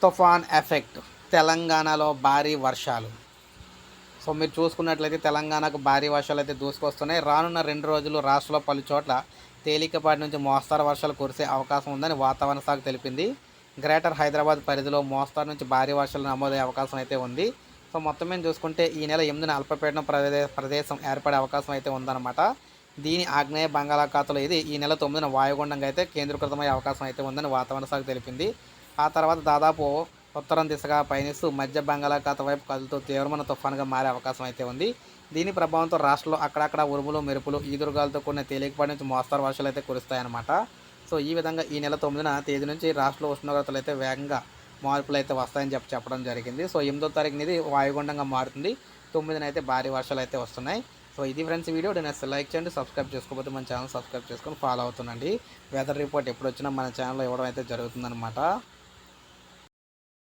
తుఫాన్ ఎఫెక్ట్ తెలంగాణలో భారీ వర్షాలు. సో మీరు చూసుకున్నట్లయితే తెలంగాణకు భారీ వర్షాలు అయితే దూసుకొస్తున్నాయి. రానున్న 2 రోజులు రాష్ట్రంలో పలు చోట్ల తేలికపాటి నుంచి మోస్తరు వర్షాలు కురిసే అవకాశం ఉందని వాతావరణ శాఖ తెలిపింది. గ్రేటర్ హైదరాబాద్ పరిధిలో మోస్తరు నుంచి భారీ వర్షాలు నమోదయ్యే అవకాశం అయితే ఉంది. సో మొత్తం మీద చూసుకుంటే ఈ నెల 8న అల్పపీడనం ప్రదేశం ఏర్పడే అవకాశం అయితే ఉందన్నమాట. దీని ఆగ్నేయ బంగాళాఖాతంలో ఇది ఈ నెల 9న వాయుగుండంగా అయితే కేంద్రీకృతమయ్యే అవకాశం అయితే ఉందని వాతావరణ శాఖ తెలిపింది. ఆ తర్వాత దాదాపు ఉత్తరం దిశగా పయనిస్తూ మధ్య బంగాళాఖాతం వైపు కదులుతూ తీవ్రమైన తుఫానుగా మారే అవకాశం అయితే ఉంది. దీని ప్రభావంతో రాష్ట్రంలో అక్కడక్కడ ఉరుములు మెరుపులు ఈదురుగాలతో కూడిన తేలికపాటి నుంచి మోస్తరు వర్షాలు అయితే కురుస్తాయన్నమాట. సో ఈ విధంగా ఈ నెల 9న తేదీ నుంచి రాష్ట్రంలో ఉష్ణోగ్రతలు అయితే వేగంగా మార్పులు అయితే వస్తాయని చెప్పడం జరిగింది. సో 8వ తారీఖున ఇది వాయుగుండంగా మారుతుంది. 9న అయితే భారీ వర్షాలు అయితే వస్తున్నాయి. సో ఇది ఫ్రెండ్స్ వీడియో. నేను లైక్ చేయండి, సబ్స్క్రైబ్ చేసుకోకపోతే మన ఛానల్ సబ్స్క్రైబ్ చేసుకొని ఫాలో అవుతుండండి. వెదర్ రిపోర్ట్ ఎప్పుడు వచ్చినా మన ఛానల్లో ఇవ్వడం అయితే జరుగుతుందన్నమాట.